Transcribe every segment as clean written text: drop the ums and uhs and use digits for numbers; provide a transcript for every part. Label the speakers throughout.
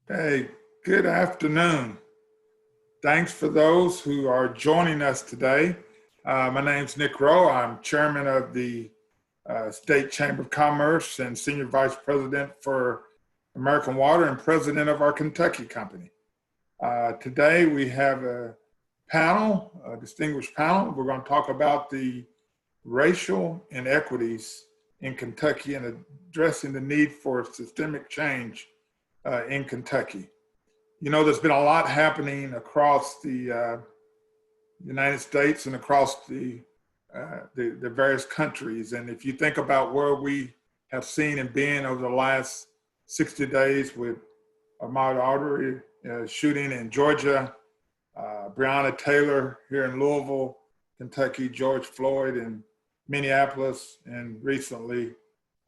Speaker 1: Hey, good afternoon. Thanks for those who are joining us today. My name's Nick Rowe. I'm chairman of the State Chamber of Commerce and senior vice president for American Water and president of our Kentucky company. Today we have a distinguished panel. We're going to talk about the racial inequities in Kentucky and addressing the need for systemic change in Kentucky. You know, there's been a lot happening across the United States and across the various countries. And if you think about where we have seen and been over the last 60 days with Ahmaud Arbery shooting in Georgia, Breonna Taylor here in Louisville, Kentucky, George Floyd in Minneapolis, and recently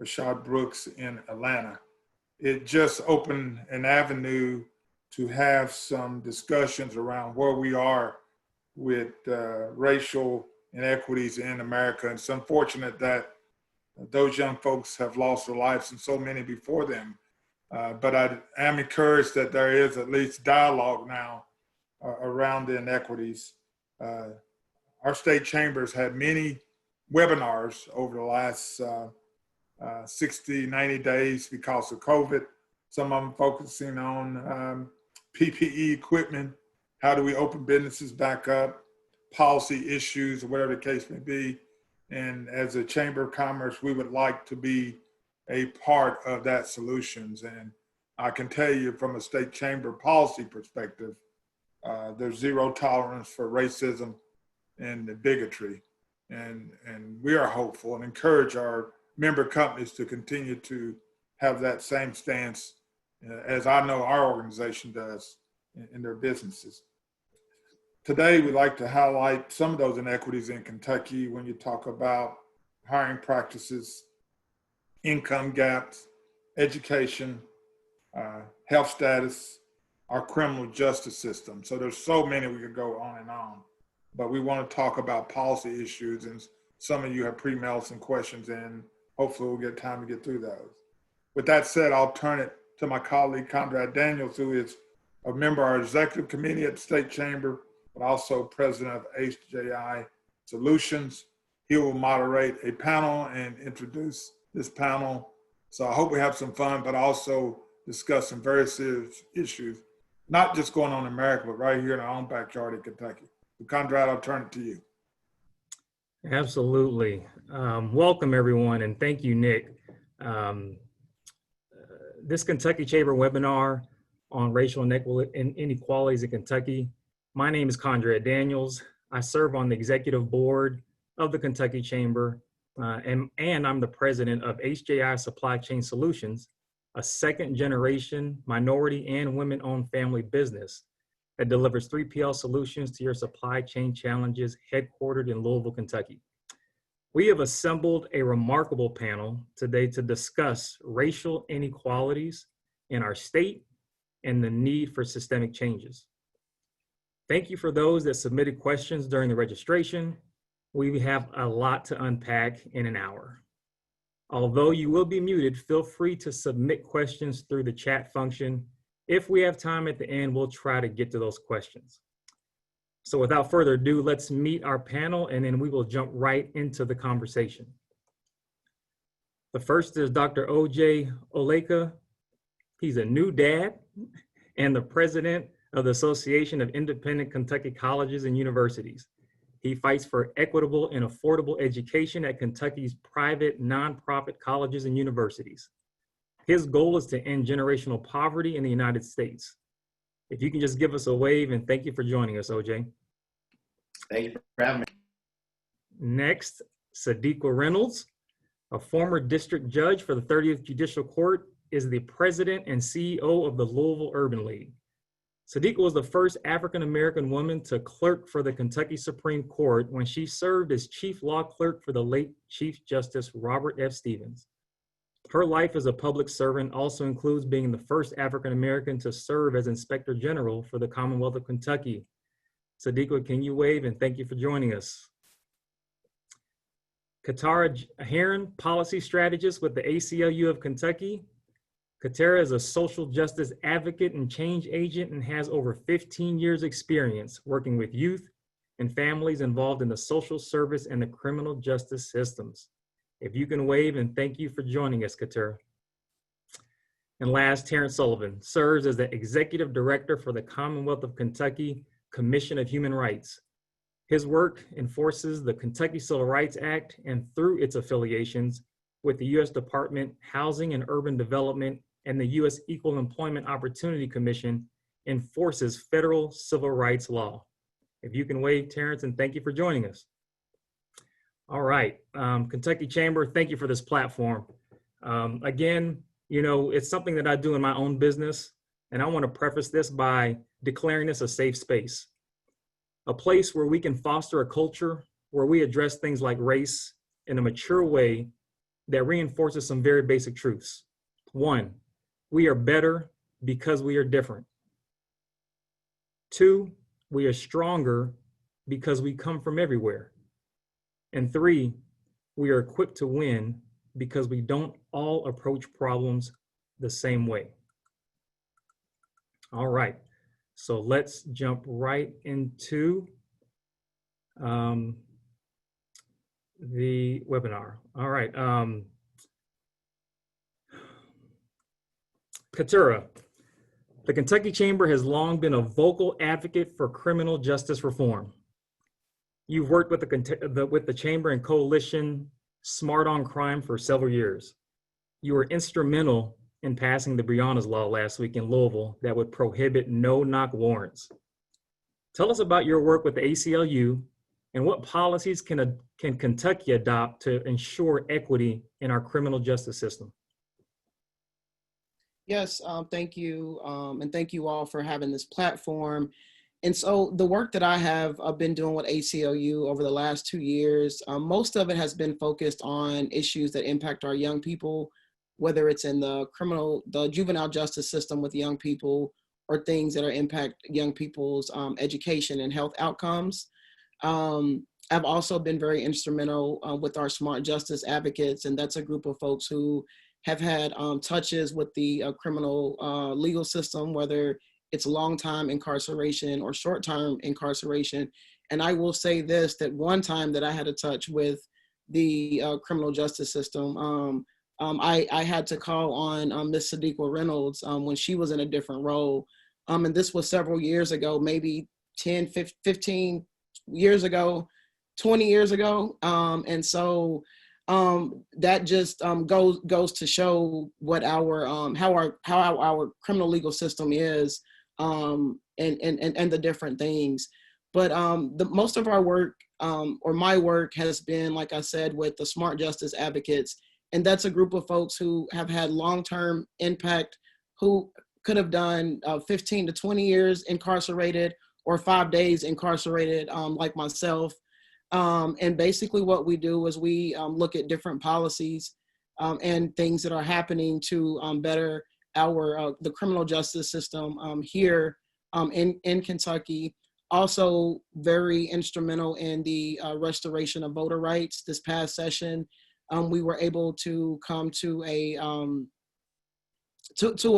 Speaker 1: Rashad Brooks in Atlanta, it just opened an avenue to have some discussions around where we are with racial inequities in America. And it's unfortunate that those young folks have lost their lives and so many before them. But I am encouraged that there is at least dialogue now around the inequities. Our state chambers had many webinars over the last 60, 90 days because of COVID. Some of them focusing on PPE equipment, how do we open businesses back up, policy issues, or whatever the case may be. And as a Chamber of Commerce, we would like to be a part of that solutions. And I can tell you from a state chamber policy perspective, there's zero tolerance for racism and bigotry. And we are hopeful and encourage our member companies to continue to have that same stance as I know our organization does in their businesses. Today, we'd like to highlight some of those inequities in Kentucky when you talk about hiring practices, income gaps, education, health status, our criminal justice system. So there's so many we could go on and on, but we want to talk about policy issues, and some of you have pre-mailed some questions and hopefully we'll get time to get through those. With that said, I'll turn it to my colleague, Condrad Daniels, who is a member of our executive committee at the State Chamber, but also president of HJI Solutions. He will moderate a panel and introduce this panel. So I hope we have some fun, but also discuss some very serious issues, not just going on in America, but right here in our own backyard in Kentucky. So Condrad, I'll turn it to you.
Speaker 2: Absolutely. Welcome, everyone, and thank you, Nick. This Kentucky Chamber webinar on racial inequalities in Kentucky. My name is Condrad Daniels. I serve on the executive board of the Kentucky Chamber, and I'm the president of HJI Supply Chain Solutions, a second-generation minority and women-owned family business that delivers 3PL solutions to your supply chain challenges, headquartered in Louisville, Kentucky. We have assembled a remarkable panel today to discuss racial inequalities in our state and the need for systemic changes. Thank you for those that submitted questions during the registration. We have a lot to unpack in an hour. Although you will be muted, feel free to submit questions through the chat function. If we have time at the end, we'll try to get to those questions. So without further ado, let's meet our panel and then we will jump right into the conversation. The first is Dr. O.J. Oleka. He's a new dad and the president of the Association of Independent Kentucky Colleges and Universities. He fights for equitable and affordable education at Kentucky's private nonprofit colleges and universities. His goal is to end generational poverty in the United States. If you can just give us a wave, and thank you for joining us, OJ.
Speaker 3: Thank you for having me.
Speaker 2: Next, Sadiqa Reynolds, a former district judge for the 30th Judicial Court, is the president and CEO of the Louisville Urban League. Sadiqa was the first African-American woman to clerk for the Kentucky Supreme Court when she served as chief law clerk for the late Chief Justice Robert F. Stevens. Her life as a public servant also includes being the first African-American to serve as Inspector General for the Commonwealth of Kentucky. Sadiqa, can you wave, and thank you for joining us. Keturah Herron, policy strategist with the ACLU of Kentucky. Keturah is a social justice advocate and change agent and has over 15 years experience working with youth and families involved in the social service and the criminal justice systems. If you can wave, and thank you for joining us, Keturah. And last, Terrance Sullivan serves as the Executive Director for the Commonwealth of Kentucky Commission of Human Rights. His work enforces the Kentucky Civil Rights Act and through its affiliations with the U.S. Department Housing and Urban Development and the U.S. Equal Employment Opportunity Commission enforces federal civil rights law. If you can wave, Terrance, and thank you for joining us. All right, Kentucky Chamber, thank you for this platform. Again, you know, it's something that I do in my own business, and I want to preface this by declaring this a safe space, a place where we can foster a culture where we address things like race in a mature way that reinforces some very basic truths. One, we are better because we are different. Two, we are stronger because we come from everywhere. And three, we are equipped to win because we don't all approach problems the same way. All right, so let's jump right into the webinar. All right, Keturah, the Kentucky Chamber has long been a vocal advocate for criminal justice reform. You've worked with the Chamber and Coalition Smart on Crime for several years. You were instrumental in passing the Breonna's Law last week in Louisville that would prohibit no-knock warrants. Tell us about your work with the ACLU and what policies can Kentucky adopt to ensure equity in our criminal justice system.
Speaker 4: Yes, thank you. And thank you all for having this platform. And so the work that I have been doing with ACLU over the last 2 years, most of it has been focused on issues that impact our young people, whether it's in the juvenile justice system with young people, or things that impact young people's education and health outcomes. I've also been very instrumental with our Smart Justice Advocates, and that's a group of folks who have had touches with the criminal legal system, whether it's long-time incarceration or short-term incarceration. And I will say this, that one time that I had a touch with the criminal justice system, I had to call on Miss Sadiqa Reynolds when she was in a different role. And this was several years ago, maybe 10, 15 years ago, 20 years ago. And so that just goes to show what how our criminal legal system is, and the different things. But most of our work, or my work, has been, like I said, with the Smart Justice Advocates, and that's a group of folks who have had long-term impact, who could have done 15 to 20 years incarcerated or 5 days incarcerated, like myself. And basically what we do is we look at different policies and things that are happening to better the criminal justice system here in Kentucky. Also very instrumental in the restoration of voter rights. This past session, we were able to come to a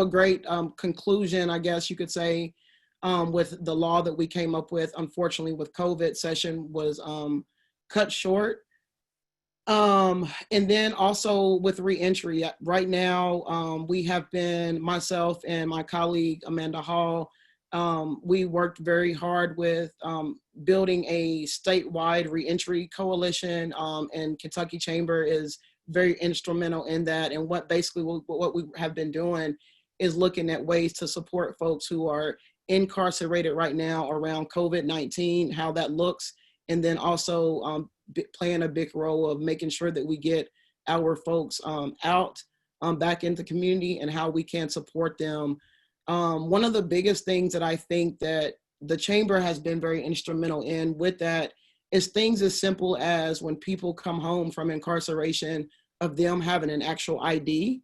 Speaker 4: great conclusion, I guess you could say, with the law that we came up with. Unfortunately, with COVID, session was cut short. And then also with reentry, right now, we have been, myself and my colleague, Amanda Hall, we worked very hard with building a statewide reentry coalition, and Kentucky Chamber is very instrumental in that. And what we have been doing is looking at ways to support folks who are incarcerated right now around COVID-19, how that looks, and then also playing a big role of making sure that we get our folks out back into the community and how we can support them. One of the biggest things that I think that the Chamber has been very instrumental in with that is things as simple as when people come home from incarceration, of them having an actual ID.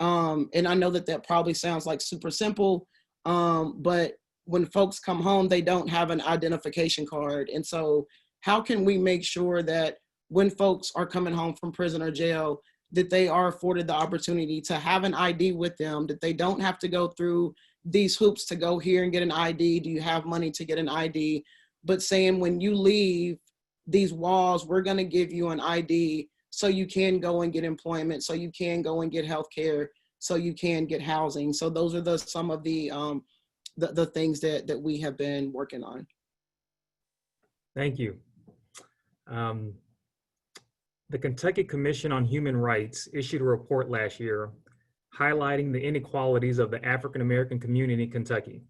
Speaker 4: And I know that probably sounds like super simple, but when folks come home, they don't have an identification card. And so how can we make sure that when folks are coming home from prison or jail, that they are afforded the opportunity to have an ID with them, that they don't have to go through these hoops to go here and get an ID. Do you have money to get an ID? But saying when you leave these walls, we're going to give you an ID so you can go and get employment, so you can go and get healthcare, so you can get housing. So those are some of the things that we have been working on.
Speaker 2: Thank you. The Kentucky Commission on Human Rights issued a report last year highlighting the inequalities of the African American community in Kentucky.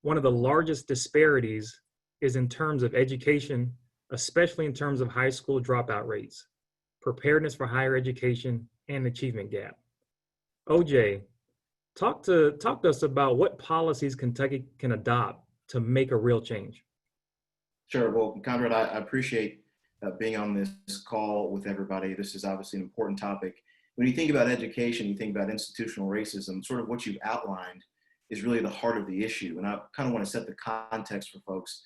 Speaker 2: One of the largest disparities is in terms of education, especially in terms of high school dropout rates, preparedness for higher education, and achievement gap. OJ, talk to us about what policies Kentucky can adopt to make a real change.
Speaker 3: Sure. Well, Condrad, I appreciate being on this call with everybody. This is obviously an important topic. When you think about education, you think about institutional racism, sort of what you've outlined is really the heart of the issue. And I kind of want to set the context for folks.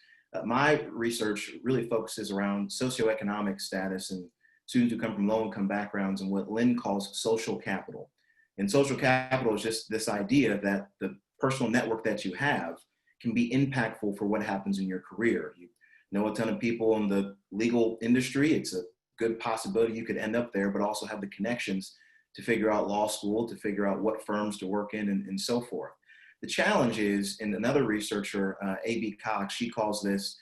Speaker 3: My research really focuses around socioeconomic status and students who come from low-income backgrounds and what Lynn calls social capital. And social capital is just this idea that the personal network that you have can be impactful for what happens in your career. You know a ton of people in the legal industry. It's a good possibility you could end up there, but also have the connections to figure out law school, to figure out what firms to work in, and so forth. The challenge is, and another researcher, A.B. Cox, she calls this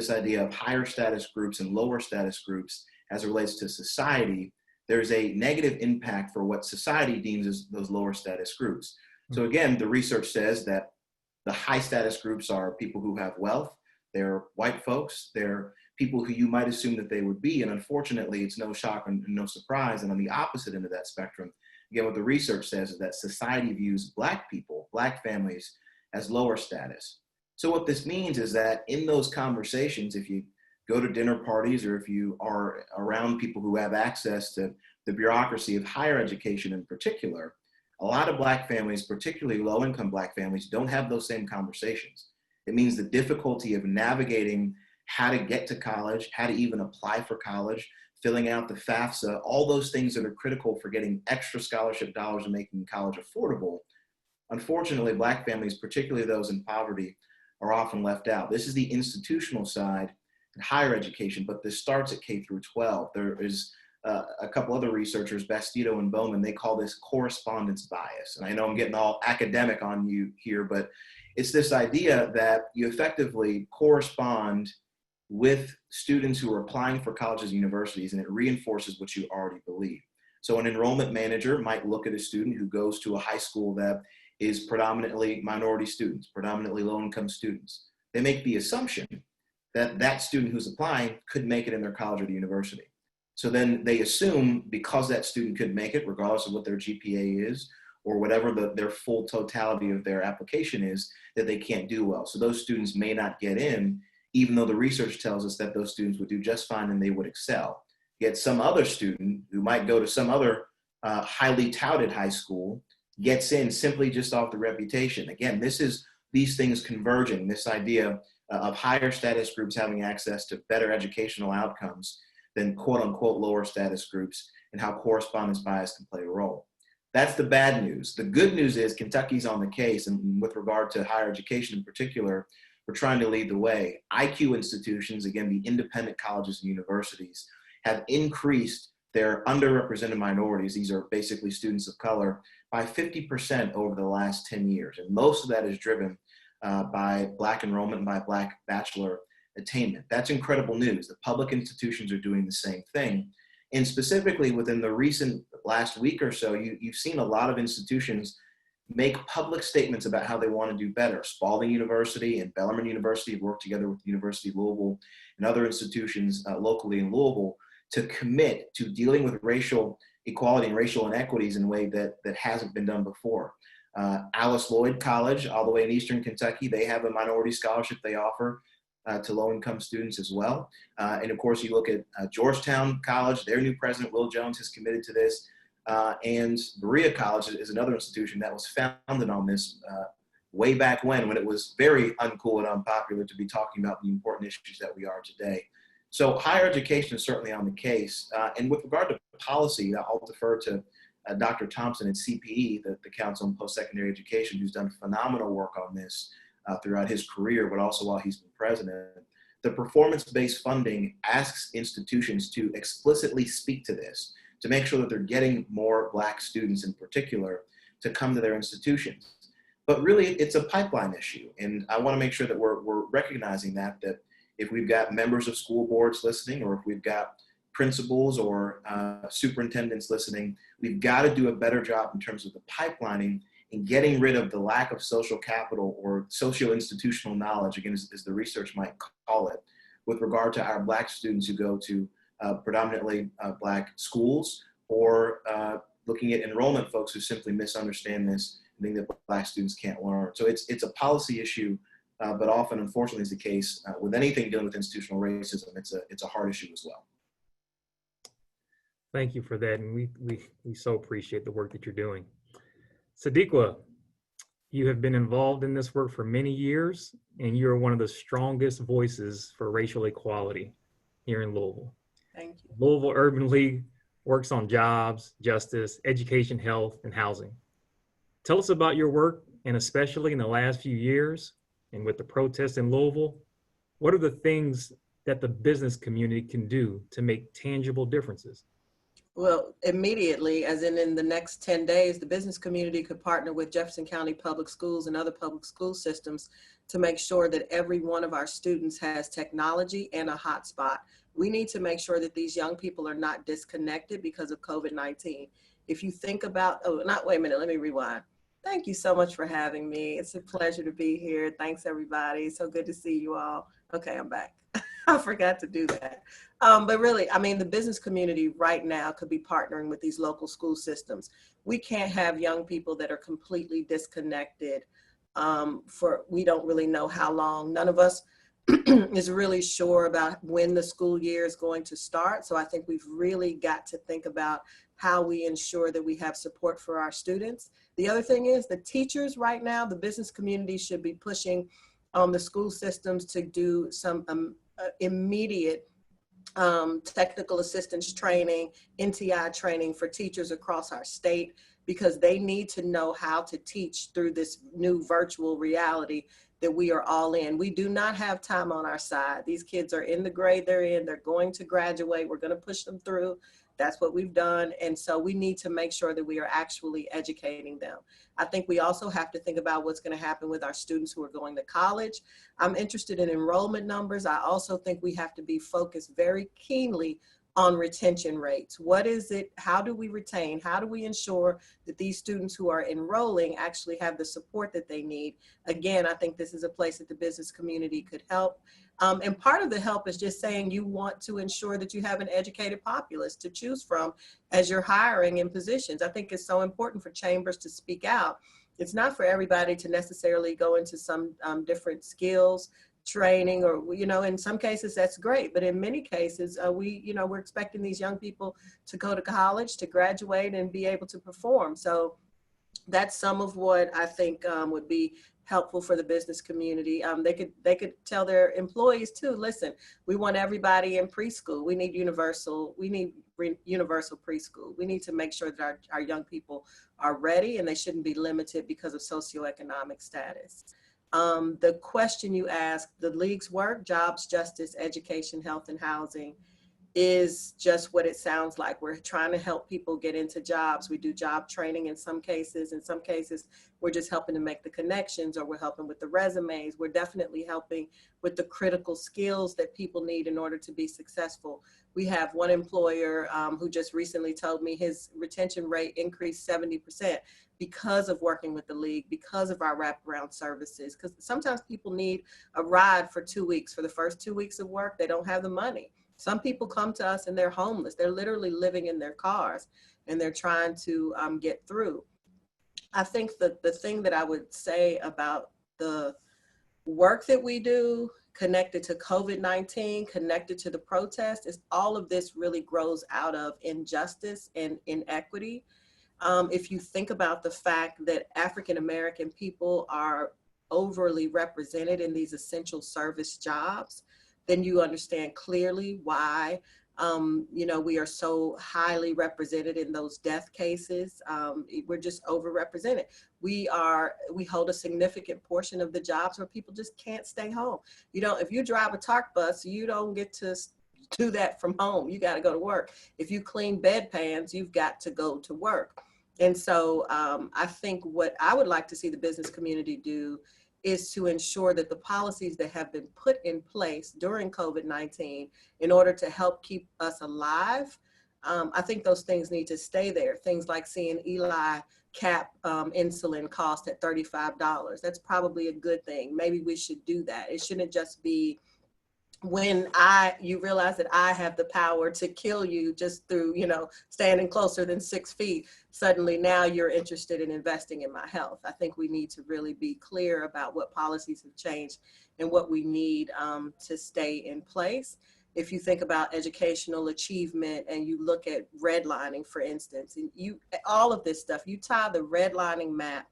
Speaker 3: idea of higher status groups and lower status groups as it relates to society. There's a negative impact for what society deems as those lower status groups. So again, the research says that the high status groups are people who have wealth, they're white folks, they're people who you might assume that they would be, and unfortunately, it's no shock and no surprise. And on the opposite end of that spectrum, again, what the research says is that society views Black people, Black families, as lower status. So what this means is that in those conversations, if you go to dinner parties or if you are around people who have access to the bureaucracy of higher education in particular, a lot of Black families, particularly low-income Black families, don't have those same conversations. It means the difficulty of navigating how to get to college, how to even apply for college, filling out the FAFSA, all those things that are critical for getting extra scholarship dollars and making college affordable. Unfortunately, Black families, particularly those in poverty, are often left out. This is the institutional side in higher education, but this starts at K through 12. There is a couple other researchers, Bastido and Bowman, they call this correspondence bias. And I know I'm getting all academic on you here, but it's this idea that you effectively correspond with students who are applying for colleges and universities, and it reinforces what you already believe. So an enrollment manager might look at a student who goes to a high school that is predominantly minority students, predominantly low-income students. They make the assumption that that student who's applying could make it in their college or the university. So then they assume because that student could make it, regardless of what their GPA is, or whatever their full totality of their application is, that they can't do well. So those students may not get in, even though the research tells us that those students would do just fine and they would excel. Yet some other student who might go to some other highly touted high school gets in simply just off the reputation. Again, this is these things converging, this idea of higher status groups having access to better educational outcomes than quote unquote lower status groups, and how correspondence bias can play a role. That's the bad news. The good news is Kentucky's on the case, and with regard to higher education in particular, we're trying to lead the way. IQ institutions, again, the independent colleges and universities, have increased their underrepresented minorities, these are basically students of color, by 50% over the last 10 years. And most of that is driven by Black enrollment and by Black bachelor attainment. That's incredible news. The public institutions are doing the same thing. And specifically within the recent last week or so, you've seen a lot of institutions make public statements about how they want to do better. Spalding University and Bellarmine University have worked together with the University of Louisville and other institutions locally in Louisville to commit to dealing with racial equality and racial inequities in a way that hasn't been done before. Alice Lloyd College, all the way in Eastern Kentucky, they have a minority scholarship they offer to low-income students as well. And of course, you look at Georgetown College, their new president, Will Jones, has committed to this. And Berea College is another institution that was founded on this way back when it was very uncool and unpopular to be talking about the important issues that we are today. So higher education is certainly on the case. And with regard to policy, I'll defer to Dr. Thompson at CPE, the Council on Post-Secondary Education, who's done phenomenal work on this throughout his career, but also while he's been president. The performance-based funding asks institutions to explicitly speak to this, to make sure that they're getting more Black students in particular to come to their institutions. But really, it's a pipeline issue. And I want to make sure that we're recognizing that if we've got members of school boards listening, or if we've got principals or superintendents listening, we've got to do a better job in terms of the pipelining and getting rid of the lack of social capital or socio-institutional knowledge, again, as the research might call it, with regard to our Black students who go to predominantly Black schools, or looking at enrollment folks who simply misunderstand this and think that Black students can't learn. So it's a policy issue, but often, unfortunately, is the case with anything dealing with institutional racism. It's a hard issue as well.
Speaker 2: Thank you for that, and we so appreciate the work that you're doing. Sadiqa, you have been involved in this work for many years, and you are one of the strongest voices for racial equality here in Louisville.
Speaker 5: Thank you.
Speaker 2: Louisville Urban League works on jobs, justice, education, health, and housing. Tell us about your work, and especially in the last few years, and with the protests in Louisville, what are the things that the business community can do to make tangible differences?
Speaker 5: Well, immediately, as in the next 10 days, the business community could partner with Jefferson County Public Schools and other public school systems to make sure that every one of our students has technology and a hotspot. We need to make sure that these young people are not disconnected because of COVID-19. If you think about, wait a minute, let me rewind. Thank you so much for having me. It's a pleasure to be here. Thanks, everybody. So good to see you all. Okay, I'm back. I forgot to do that. But really, I mean, the business community right now could be partnering with these local school systems. We can't have young people that are completely disconnected for we don't really know how long. None of us is really sure about when the school year is going to start. So I think we've really got to think about how we ensure that we have support for our students. The other thing is the teachers right now, the business community should be pushing the school systems to do some immediate technical assistance training, NTI training for teachers across our state, because they need to know how to teach through this new virtual reality that we are all in. We do not have time on our side. These kids are in the grade they're in, they're going to graduate, we're gonna push them through. That's what we've done. And so we need to make sure that we are actually educating them. I think we also have to think about what's going to happen with our students who are going to college. I'm interested in enrollment numbers. I also think we have to be focused very keenly on retention rates. What is it? How do we retain? How do we ensure that these students who are enrolling actually have the support that they need? Again, I think this is a place that the business community could help. And part of the help is just saying you want to ensure that you have an educated populace to choose from as you're hiring in positions. I think it's so important for chambers to speak out. It's not for everybody to necessarily go into some different skills training, or, you know, in some cases that's great, but in many cases we're expecting these young people to go to college, to graduate and be able to perform. So that's some of what I think would be helpful for the business community. They could tell their employees too, listen, we want everybody in preschool. We need universal preschool. We need to make sure that our young people are ready, and they shouldn't be limited because of socioeconomic status. The question you asked, the league's work, jobs, justice, education, health, and housing, is just what it sounds like. We're trying to help people get into jobs. We do job training in some cases. In some cases, we're just helping to make the connections, or we're helping with the resumes. We're definitely helping with the critical skills that people need in order to be successful. We have one employer who just recently told me his retention rate increased 70% because of working with the league, because of our wraparound services. Because sometimes people need a ride for 2 weeks. For the first 2 weeks of work, they don't have the money. Some people come to us and they're homeless. They're literally living in their cars and they're trying to get through. I think that the thing that I would say about the work that we do connected to COVID-19, connected to the protest, is all of this really grows out of injustice and inequity. If you think about the fact that African-American people are overly represented in these essential service jobs, then you understand clearly why we are so highly represented in those death cases. We're just overrepresented. We hold a significant portion of the jobs where people just can't stay home. If you drive a TARC bus, you don't get to do that from home. You got to go to work. If you clean bedpans, you've got to go to work. And so I think what I would like to see the business community do is to ensure that the policies that have been put in place during COVID-19 in order to help keep us alive, I think those things need to stay there. Things like seeing Eli cap insulin cost at $35. That's probably a good thing. Maybe we should do that. It shouldn't just be when you realize that I have the power to kill you just through, standing closer than 6 feet, suddenly now you're interested in investing in my health. I think we need to really be clear about what policies have changed and what we need to stay in place. If you think about educational achievement and you look at redlining, for instance, and all of this stuff, you tie the redlining map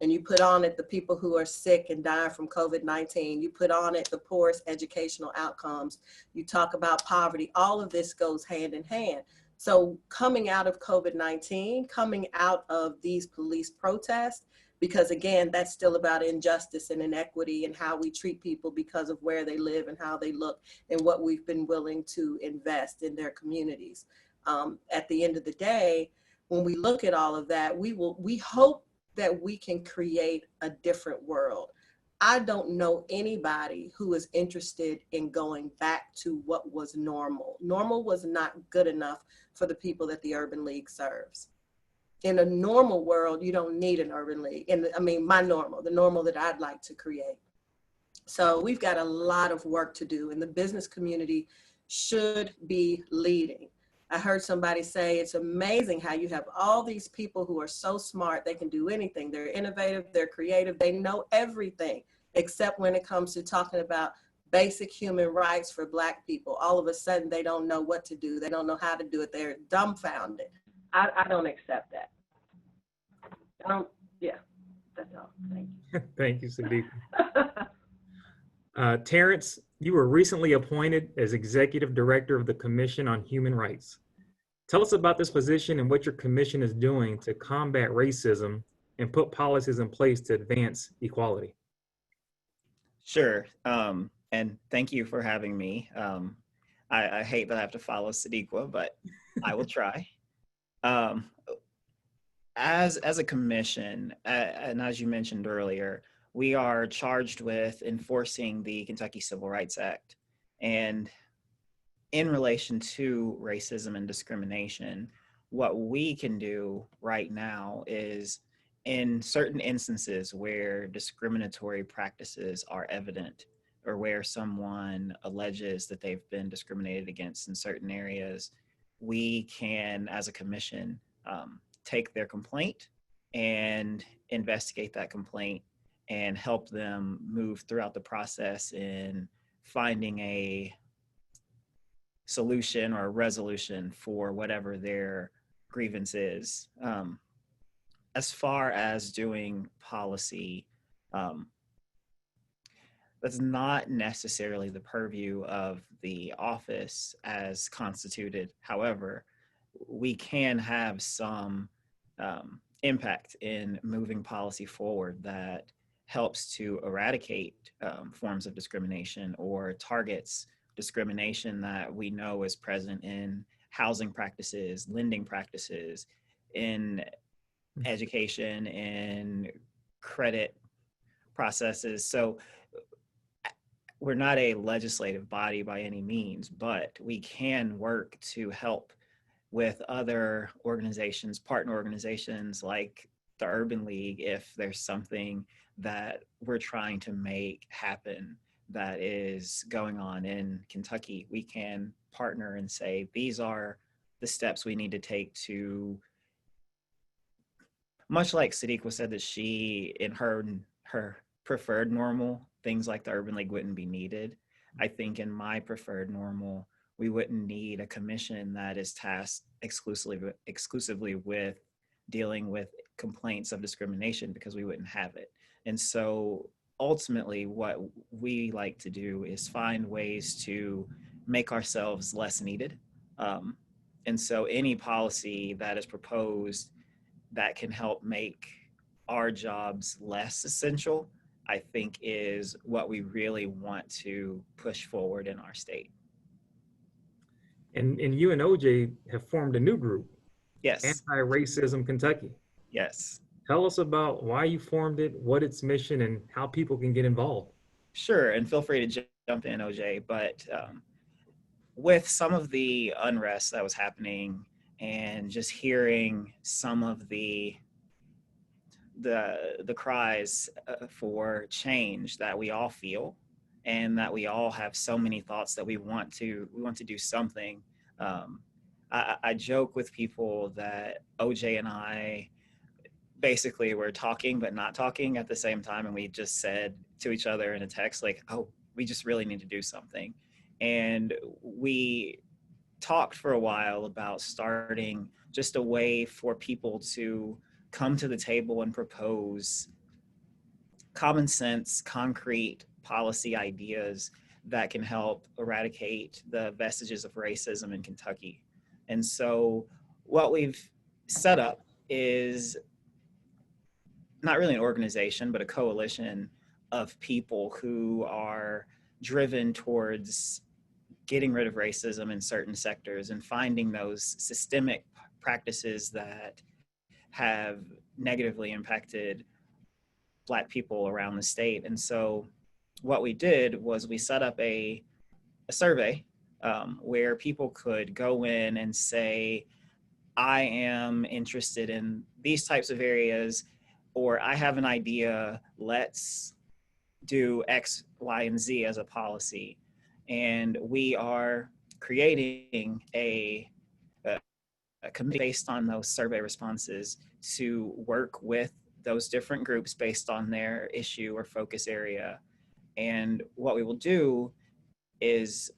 Speaker 5: and you put on it the people who are sick and dying from COVID-19, you put on it the poorest educational outcomes, you talk about poverty, all of this goes hand in hand. So coming out of COVID-19, coming out of these police protests, because again, that's still about injustice and inequity and how we treat people because of where they live and how they look and what we've been willing to invest in their communities. At the end of the day, when we look at all of that, we hope that we can create a different world. I don't know anybody who is interested in going back to what was normal. Normal was not good enough for the people that the Urban League serves. In a normal world, you don't need an Urban League. My normal, the normal that I'd like to create. So we've got a lot of work to do, and the business community should be leading. I heard somebody say, it's amazing how you have all these people who are so smart, they can do anything. They're innovative, they're creative, they know everything, except when it comes to talking about basic human rights for Black people. All of a sudden, they don't know what to do. They don't know how to do it. They're dumbfounded. I don't accept that. That's all. Thank you.
Speaker 2: Thank you, Sadiqa. Terrance, you were recently appointed as Executive Director of the Commission on Human Rights. Tell us about this position and what your commission is doing to combat racism and put policies in place to advance equality.
Speaker 6: Sure. And thank you for having me. I hate that I have to follow Sadiqa, but I will try. As a commission, and as you mentioned earlier, we are charged with enforcing the Kentucky Civil Rights Act. And in relation to racism and discrimination, what we can do right now is, in certain instances where discriminatory practices are evident, or where someone alleges that they've been discriminated against in certain areas, we can, as a commission, take their complaint and investigate that complaint and help them move throughout the process in finding a solution or a resolution for whatever their grievance is. As far as doing policy, that's not necessarily the purview of the office as constituted. However, we can have some impact in moving policy forward that helps to eradicate forms of discrimination or targets discrimination that we know is present in housing practices, lending practices, in education, in credit processes. So we're not a legislative body by any means, but we can work to help with other organizations, partner organizations like the Urban League, if there's something that we're trying to make happen that is going on in Kentucky. We can partner and say, these are the steps we need to take to, much like Sadiqa said that she, in her preferred normal, things like the Urban League wouldn't be needed. I think in my preferred normal, we wouldn't need a commission that is tasked exclusively with dealing with complaints of discrimination, because we wouldn't have it. And so ultimately what we like to do is find ways to make ourselves less needed. And so any policy that is proposed that can help make our jobs less essential, I think is what we really want to push forward in our state.
Speaker 2: And you and OJ have formed a new group,
Speaker 6: Yes,
Speaker 2: Anti-Racism Kentucky.
Speaker 6: yes.
Speaker 2: Tell us about why you formed it, what its mission, and how people can get involved.
Speaker 6: Sure, and feel free to jump in, OJ, but with some of the unrest that was happening and just hearing some of the cries for change that we all feel, and that we all have so many thoughts that we want to do something. I joke with people that OJ and I basically were talking but not talking at the same time, and we just said to each other in a text like, oh, we just really need to do something. And we talked for a while about starting just a way for people to come to the table and propose common sense, concrete policy ideas that can help eradicate the vestiges of racism in Kentucky. And so what we've set up is not really an organization, but a coalition of people who are driven towards getting rid of racism in certain sectors and finding those systemic practices that have negatively impacted Black people around the state. And so what we did was we set up a survey where people could go in and say, I am interested in these types of areas, or I have an idea, let's do X, Y, and Z as a policy. And we are creating a committee based on those survey responses to work with those different groups based on their issue or focus area. And what we will do is,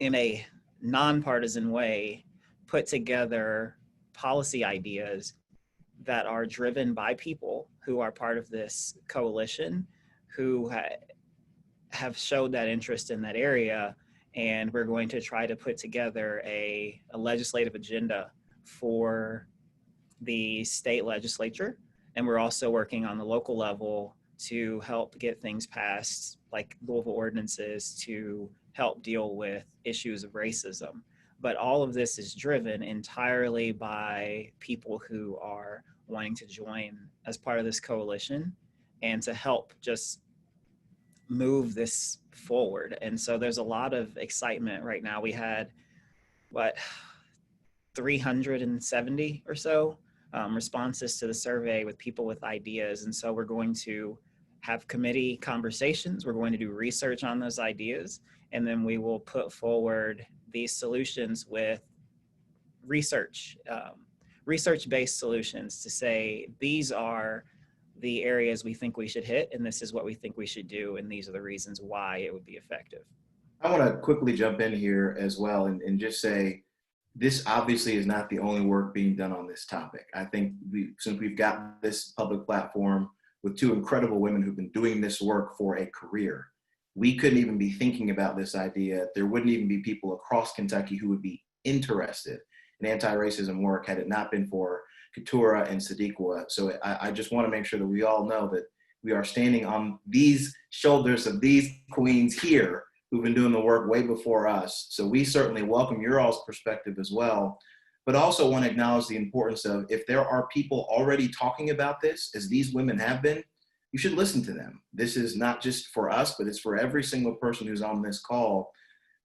Speaker 6: in a nonpartisan way, put together policy ideas that are driven by people who are part of this coalition, who have showed that interest in that area. And we're going to try to put together a legislative agenda for the state legislature. And we're also working on the local level to help get things passed, like Louisville ordinances, to help deal with issues of racism. But all of this is driven entirely by people who are wanting to join as part of this coalition and to help just move this forward. And so there's a lot of excitement right now. We had, 370 or so responses to the survey with people with ideas. And so we're going to have committee conversations. We're going to do research on those ideas, and then we will put forward these solutions with research-based solutions to say, these are the areas we think we should hit, and this is what we think we should do, and these are the reasons why it would be effective.
Speaker 3: I want to quickly jump in here as well and just say, this obviously is not the only work being done on this topic. I think since we've got this public platform with two incredible women who've been doing this work for a career, we couldn't even be thinking about this idea. There wouldn't even be people across Kentucky who would be interested in anti-racism work had it not been for Keturah and Sadiqa. So I just want to make sure that we all know that we are standing on these shoulders of these queens here who've been doing the work way before us. So we certainly welcome your all's perspective as well, but also want to acknowledge the importance of, if there are people already talking about this, as these women have been, you should listen to them. This is not just for us, but it's for every single person who's on this call.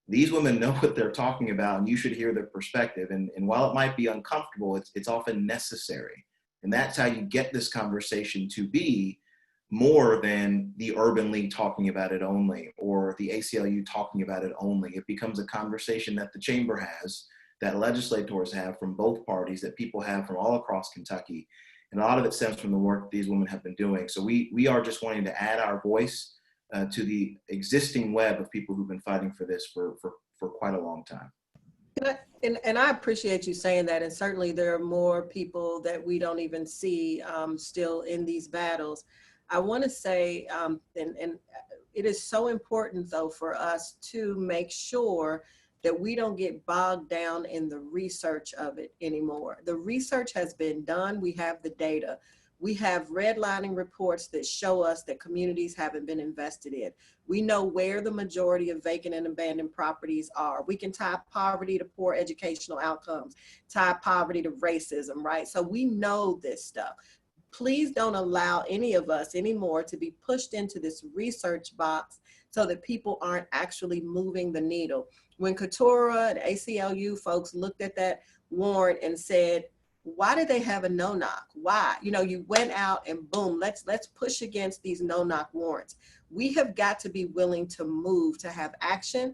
Speaker 3: These women know what they're talking about, and you should hear their perspective. And while it might be uncomfortable, it's often necessary. And that's how you get this conversation to be more than the Urban League talking about it only, or the ACLU talking about it only. It becomes a conversation that the chamber has, that legislators have from both parties, that people have from all across Kentucky. And a lot of it stems from the work that these women have been doing. So we are just wanting to add our voice to the existing web of people who've been fighting for this for quite a long time.
Speaker 5: And I appreciate you saying that. And certainly there are more people that we don't even see still in these battles. I want to say, and it is so important though for us to make sure that we don't get bogged down in the research of it anymore. The research has been done. We have the data. We have redlining reports that show us that communities haven't been invested in. We know where the majority of vacant and abandoned properties are. We can tie poverty to poor educational outcomes, tie poverty to racism, right? So we know this stuff. Please don't allow any of us anymore to be pushed into this research box so that people aren't actually moving the needle. When Keturah and ACLU folks looked at that warrant and said, why did they have a no-knock? Why? You know, you went out and boom, let's push against these no-knock warrants. We have got to be willing to move, to have action.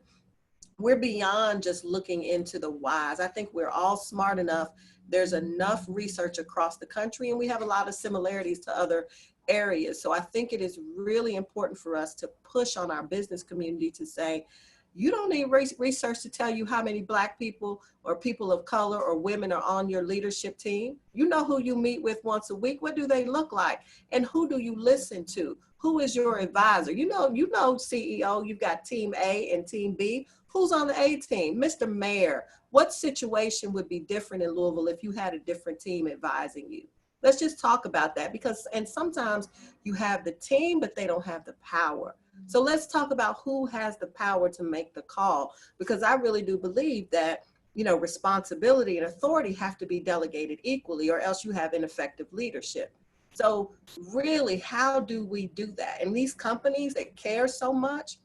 Speaker 5: We're beyond just looking into the whys. I think we're all smart enough. There's enough research across the country, and we have a lot of similarities to other areas. So I think it is really important for us to push on our business community to say, you don't need research to tell you how many Black people or people of color or women are on your leadership team. You know who you meet with once a week. What do they look like? And who do you listen to? Who is your advisor? You know, CEO, you've got team A and team B. Who's on the A team? Mr. Mayor, what situation would be different in Louisville if you had a different team advising you? Let's just talk about that, because, and sometimes you have the team, but they don't have the power. So let's talk about who has the power to make the call, because I really do believe that, you know, responsibility and authority have to be delegated equally, or else you have ineffective leadership. So really, how do we do that? And these companies that care so much,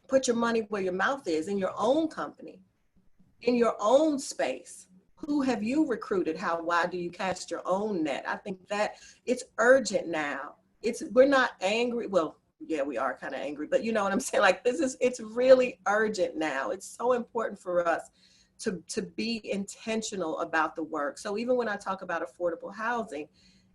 Speaker 5: put your money where your mouth is, in your own company, in your own space. Who have you recruited? How wide do you cast your own net? I think that it's urgent now. We're not angry. Well, yeah, we are kind of angry, but you know what I'm saying? Like it's really urgent now. It's so important for us to be intentional about the work. So even when I talk about affordable housing,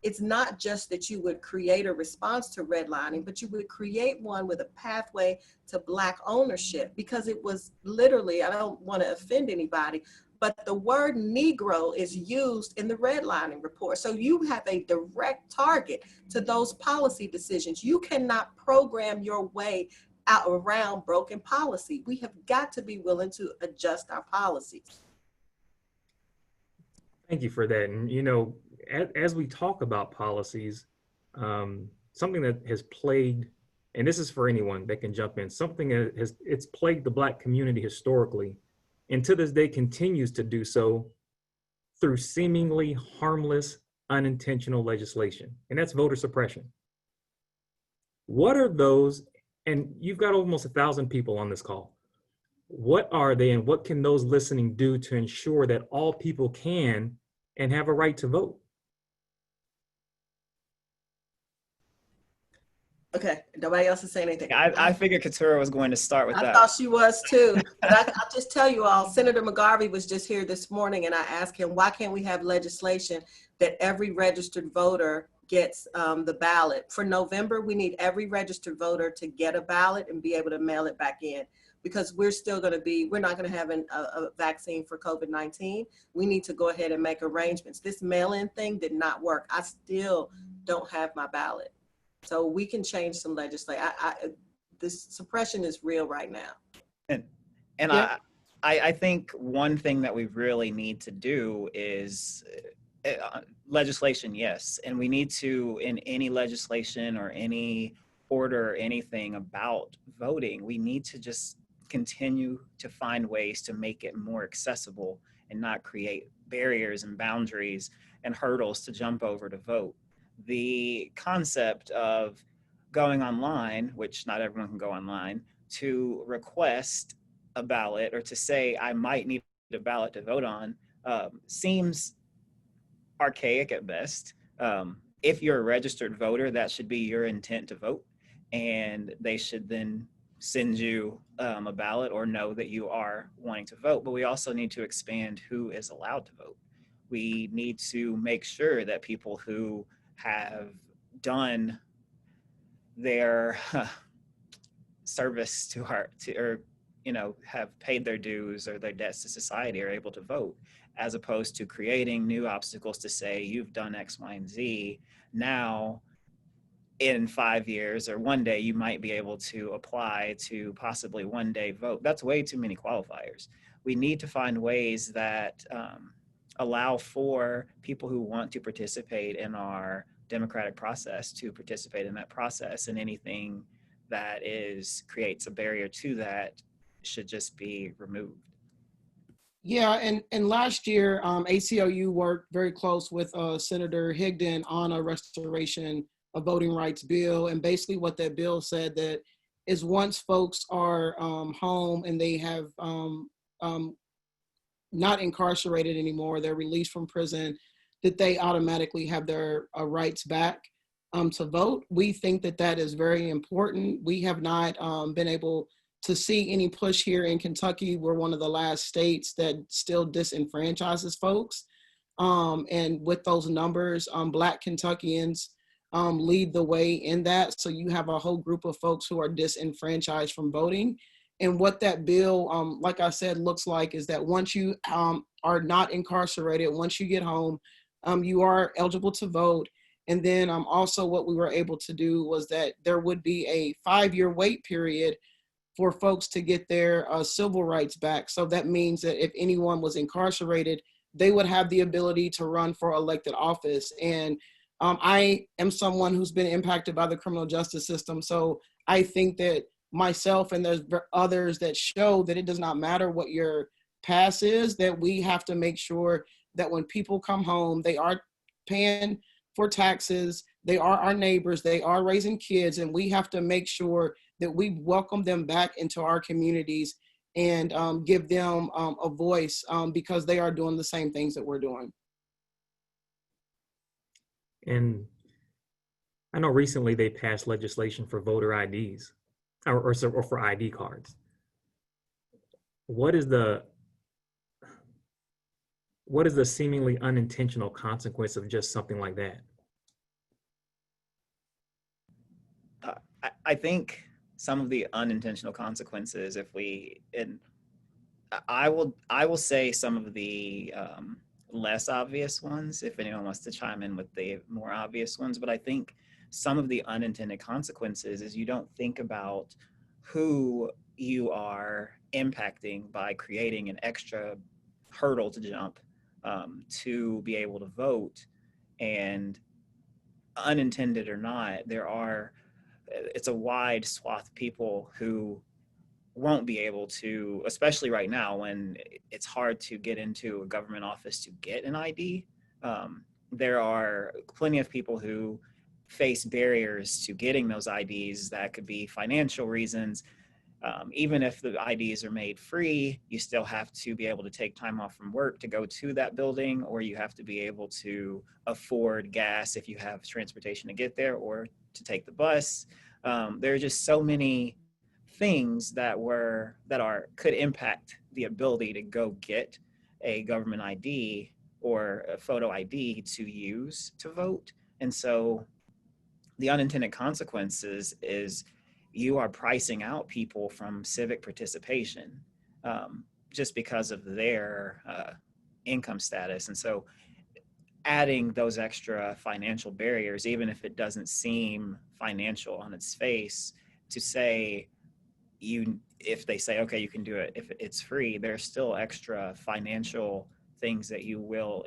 Speaker 5: it's not just that you would create a response to redlining, but you would create one with a pathway to Black ownership, because it was literally, I don't want to offend anybody, but the word Negro is used in the redlining report. So you have a direct target to those policy decisions. You cannot program your way out around broken policy. We have got to be willing to adjust our policies.
Speaker 2: Thank you for that. And, you know, as we talk about policies, something that has plagued, and this is for anyone that can jump in, something that it's plagued the Black community historically, and to this day continues to do so through seemingly harmless, unintentional legislation, and that's voter suppression. What are those, and you've got almost 1,000 people on this call. What are they, and what can those listening do to ensure that all people can and have a right to vote?
Speaker 5: Okay, nobody else is saying anything.
Speaker 6: I figured Keturah was going to start with that.
Speaker 5: I thought she was too. But I'll just tell you all, Senator McGarvey was just here this morning, and I asked him, why can't we have legislation that every registered voter gets the ballot? For November, we need every registered voter to get a ballot and be able to mail it back in, because we're not going to have a vaccine for COVID-19. We need to go ahead and make arrangements. This mail-in thing did not work. I still don't have my ballot. So we can change some legislation. This suppression is real right now.
Speaker 6: And
Speaker 4: Yeah.
Speaker 6: I think one thing that we really need to do is legislation, yes. And we need to, in any legislation or any order or anything about voting, we need to just continue to find ways to make it more accessible and not create barriers and boundaries and hurdles to jump over to vote. The concept of going online, which not everyone can go online, to request a ballot or to say I might need a ballot to vote on seems archaic at best. If you're a registered voter, that should be your intent to vote, and they should then send you a ballot or know that you are wanting to vote. But we also need to expand who is allowed to vote. We need to make sure that people who have done their service or have paid their dues or their debts to society are able to vote, as opposed to creating new obstacles to say you've done X, Y, and Z. Now, in 5 years or one day you might be able to apply to possibly one day vote. That's way too many qualifiers. We need to find ways that allow for people who want to participate in our democratic process to participate in that process, and anything that creates a barrier to that should just be removed.
Speaker 4: Yeah, and last year, ACLU worked very close with Senator Higdon on a restoration of voting rights bill. And basically what that bill said that is once folks are home and they have not incarcerated anymore, they're released from prison, that they automatically have their rights back to vote. We think that that is very important. We have not been able to see any push here in Kentucky. We're one of the last states that still disenfranchises folks. And with those numbers, Black Kentuckians lead the way in that. So you have a whole group of folks who are disenfranchised from voting. And what that bill, like I said, looks like is that once you are not incarcerated, once you get home, you are eligible to vote. And then also what we were able to do was that there would be a 5-year wait period for folks to get their civil rights back. So that means that if anyone was incarcerated, they would have the ability to run for elected office. And I am someone who's been impacted by the criminal justice system. So I think that myself and there's others that show that it does not matter what your past is, that we have to make sure that when people come home, they are paying for taxes, they are our neighbors, they are raising kids, and we have to make sure that we welcome them back into our communities and give them a voice because they are doing the same things that we're doing.
Speaker 2: And I know recently they passed legislation for voter IDs or for ID cards. What is the seemingly unintentional consequence of just something like that?
Speaker 6: I think some of the unintentional consequences, I will say some of the less obvious ones, if anyone wants to chime in with the more obvious ones, but I think some of the unintended consequences is you don't think about who you are impacting by creating an extra hurdle to jump to be able to vote. And unintended or not, it's a wide swath of people who won't be able to, especially right now when it's hard to get into a government office to get an ID. There are plenty of people who face barriers to getting those IDs that could be financial reasons. Even if the IDs are made free, you still have to be able to take time off from work to go to that building, or you have to be able to afford gas if you have transportation to get there or to take the bus. There are just so many things that could impact the ability to go get a government ID or a photo ID to use to vote. And so the unintended consequences is you are pricing out people from civic participation just because of their income status. And so adding those extra financial barriers, even if it doesn't seem financial on its face, to say if they say, okay, you can do it, if it's free, there's still extra financial things that you will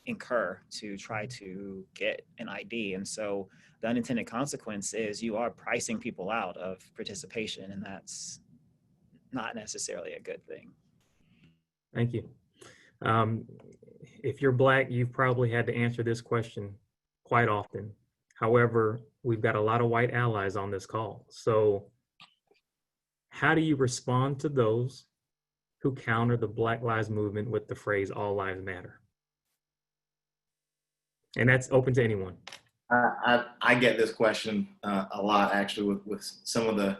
Speaker 6: incur to try to get an ID. And so the unintended consequence is you are pricing people out of participation, and that's not necessarily a good thing.
Speaker 2: Thank you. If you're Black, you've probably had to answer this question quite often. However, we've got a lot of white allies on this call. So how do you respond to those who counter the Black Lives Movement with the phrase "all lives matter"? And that's open to anyone.
Speaker 3: I get this question a lot, actually, with some of the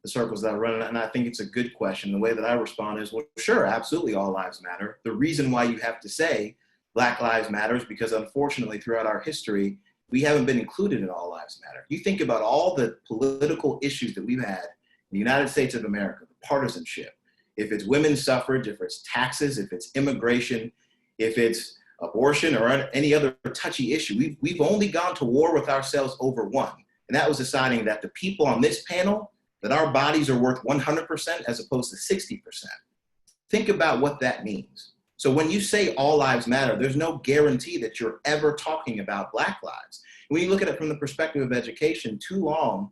Speaker 3: circles that I run, and I think it's a good question. The way that I respond is, well, sure, absolutely, all lives matter. The reason why you have to say Black Lives Matter is because, unfortunately, throughout our history, we haven't been included in All Lives Matter. You think about all the political issues that we've had in the United States of America, the partisanship, if it's women's suffrage, if it's taxes, if it's immigration, if it's abortion or any other touchy issue. We've only gone to war with ourselves over one, And that was deciding that the people on this panel, that our bodies are worth 100% as opposed to 60%. Think about what that means. So when you say all lives matter, there's no guarantee that you're ever talking about Black lives. When you look at it from the perspective of education, too long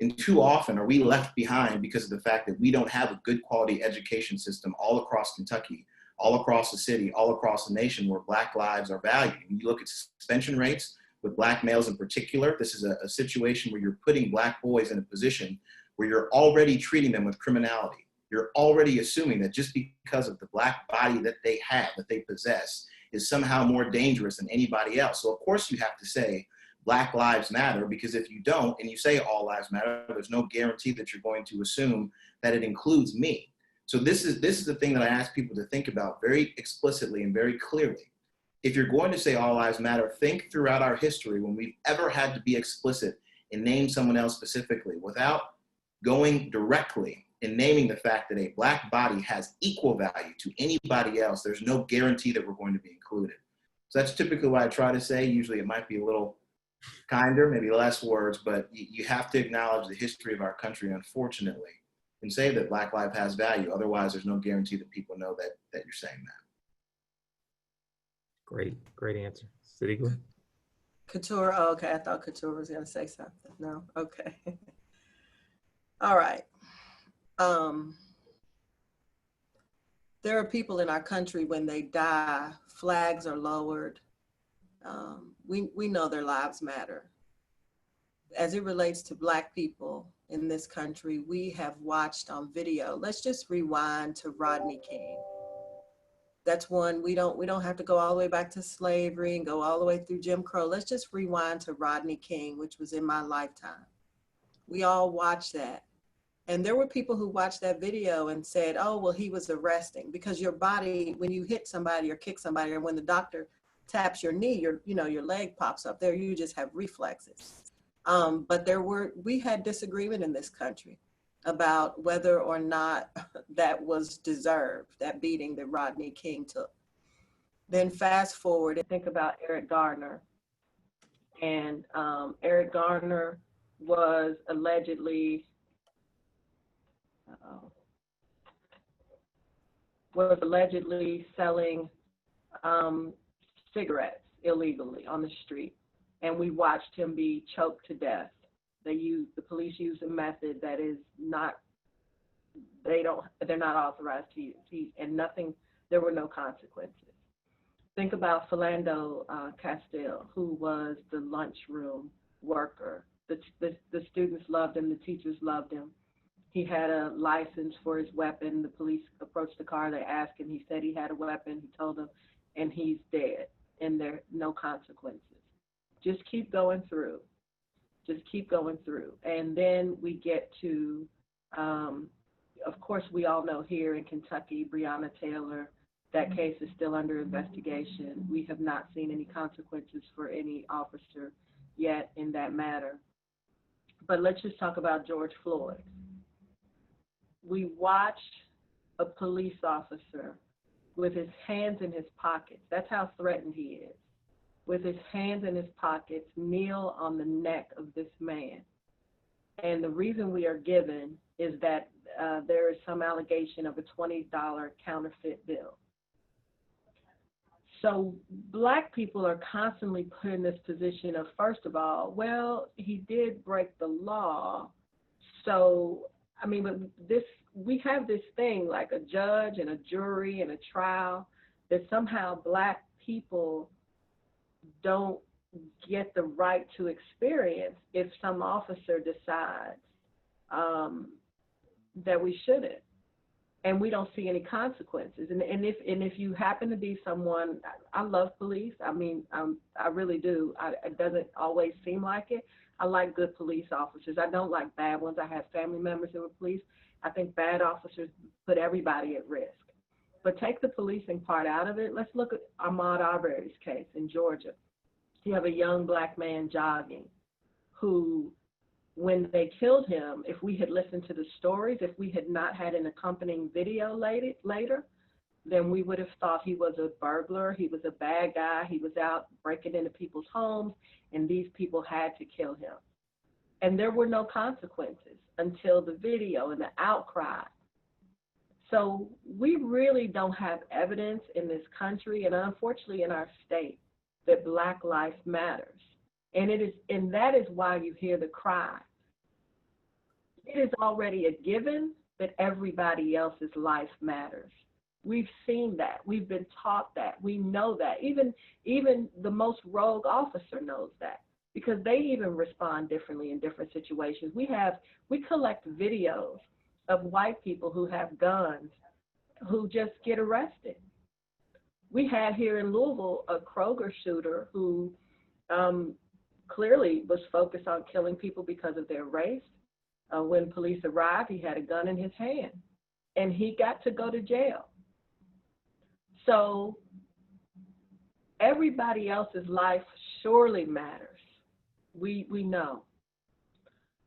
Speaker 3: and too often are we left behind because of the fact that we don't have a good quality education system all across Kentucky, all across the city, all across the nation where Black lives are valued. When you look at suspension rates with Black males in particular, this is a situation where you're putting Black boys in a position where you're already treating them with criminality. You're already assuming that just because of the Black body that they have, that they possess, is somehow more dangerous than anybody else. So of course you have to say Black lives matter, because if you don't, and you say all lives matter, there's no guarantee that you're going to assume that it includes me. So this is the thing that I ask people to think about very explicitly and very clearly. If you're going to say all lives matter, think throughout our history when we've ever had to be explicit and name someone else specifically without going directly and naming the fact that a Black body has equal value to anybody else. There's no guarantee that we're going to be included. So that's typically what I try to say. Usually it might be a little kinder, maybe less words, but you have to acknowledge the history of our country, unfortunately, and say that Black life has value. Otherwise, there's no guarantee that people know that you're saying that.
Speaker 2: Great answer. Sadiqa?
Speaker 5: Keturah, oh, okay, I thought Keturah was gonna say something. No, okay. All right. There are people in our country, when they die, flags are lowered. We know their lives matter. As it relates to Black people in this country, we have watched on video. Let's just rewind to Rodney King. That's one, we don't have to go all the way back to slavery and go all the way through Jim Crow. Let's just rewind to Rodney King, which was in my lifetime. We all watched that. And there were people who watched that video and said, oh, well, he was arresting, because your body, when you hit somebody or kick somebody, or when the doctor taps your knee, your leg pops up there, you just have reflexes. But we had disagreement in this country about whether or not that was deserved, that beating that Rodney King took. Then fast forward and think about Eric Garner. And Eric Garner was allegedly selling cigarettes illegally on the street. And we watched him be choked to death. The police used a method that is they're not authorized to use, and there were no consequences. Think about Philando Castile, who was the lunchroom worker. The students loved him, the teachers loved him. He had a license for his weapon. The police approached the car, they asked him, he said he had a weapon, he told them, and he's dead, and there are no consequences. Just keep going through. Just keep going through. And then we get to, of course, we all know here in Kentucky, Breonna Taylor, that case is still under investigation. We have not seen any consequences for any officer yet in that matter. But let's just talk about George Floyd. We watched a police officer with his hands in his pockets. That's how threatened he is. With his hands in his pockets, kneel on the neck of this man. And the reason we are given is that there is some allegation of a $20 counterfeit bill. So Black people are constantly put in this position of, first of all, well, he did break the law. So, I mean, but we have this thing like a judge and a jury and a trial that somehow Black people don't get the right to experience if some officer decides that we shouldn't, and we don't see any consequences. And if you happen to be someone, I love police. I mean, I really do. It doesn't always seem like it. I like good police officers. I don't like bad ones. I have family members who are police. I think bad officers put everybody at risk. But take the policing part out of it. Let's look at Ahmaud Arbery's case in Georgia. You have a young Black man jogging who, when they killed him, if we had listened to the stories, if we had not had an accompanying video later, then we would have thought he was a burglar, he was a bad guy, he was out breaking into people's homes, and these people had to kill him. And there were no consequences until the video and the outcry. So we really don't have evidence in this country, and unfortunately in our state, that Black life matters. And that is why you hear the cry. It is already a given that everybody else's life matters. We've seen that. We've been taught that. We know that. Even the most rogue officer knows that, because they even respond differently in different situations. We collect videos of white people who have guns who just get arrested. We had here in Louisville a Kroger shooter who clearly was focused on killing people because of their race. When police arrived, he had a gun in his hand, and he got to go to jail. So everybody else's life surely matters. We know.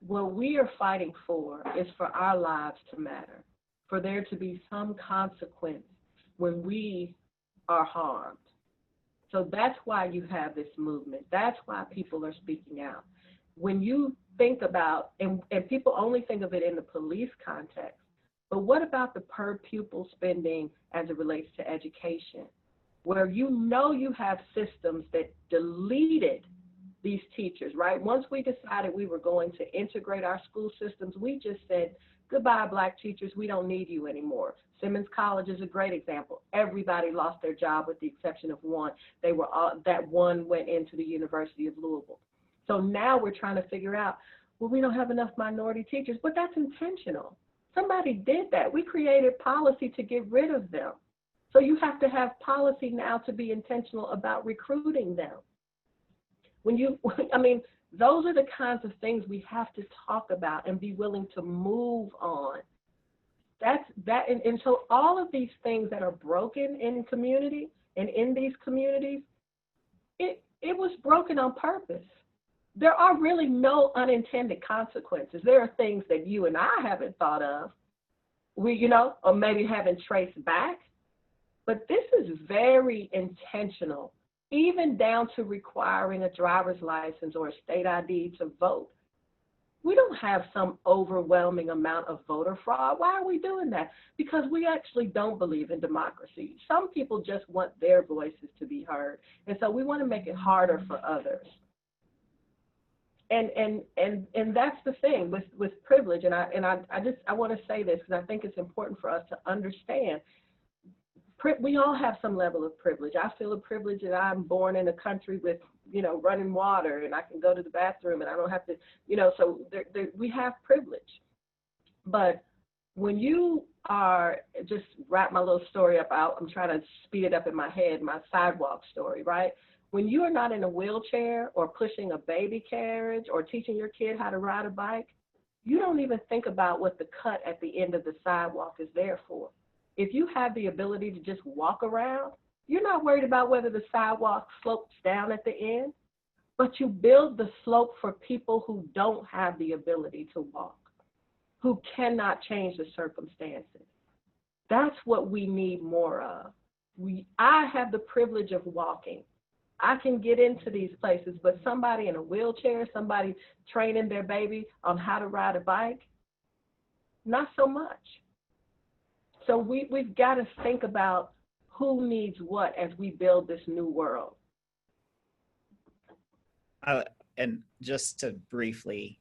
Speaker 5: What we are fighting for is for our lives to matter, for there to be some consequence when we are harmed. So that's why you have this movement. That's why people are speaking out. When you think about, and people only think of it in the police context, but what about the per pupil spending as it relates to education, where you have systems that deleted these teachers, right? Once we decided we were going to integrate our school systems, we just said, goodbye, Black teachers, we don't need you anymore. Simmons College is a great example. Everybody lost their job with the exception of one. That one went into the University of Louisville. So now we're trying to figure out, well, we don't have enough minority teachers, but that's intentional. Somebody did that. We created policy to get rid of them. So you have to have policy now to be intentional about recruiting them. Those are the kinds of things we have to talk about and be willing to move on. And so all of these things that are broken in community and in these communities, it was broken on purpose. There are really no unintended consequences. There are things that you and I haven't thought of, or maybe haven't traced back, but this is very intentional, even down to requiring a driver's license or a state ID to vote. We don't have some overwhelming amount of voter fraud. Why are we doing that? Because we actually don't believe in democracy. Some people just want their voices to be heard. And so we want to make it harder for others. And that's the thing with privilege. And I want to say this because I think it's important for us to understand. We all have some level of privilege. I feel a privilege that I'm born in a country with, running water, and I can go to the bathroom and I don't have to, so we have privilege. But when you are, just wrap my little story up out, I'm trying to speed it up in my head, my sidewalk story, right? When you are not in a wheelchair or pushing a baby carriage or teaching your kid how to ride a bike, you don't even think about what the cut at the end of the sidewalk is there for. If you have the ability to just walk around, you're not worried about whether the sidewalk slopes down at the end, but you build the slope for people who don't have the ability to walk, who cannot change the circumstances. That's what we need more of. I have the privilege of walking. I can get into these places, but somebody in a wheelchair, somebody training their baby on how to ride a bike, not so much. So we've got to think about who needs what as we build this new world.
Speaker 6: And just to briefly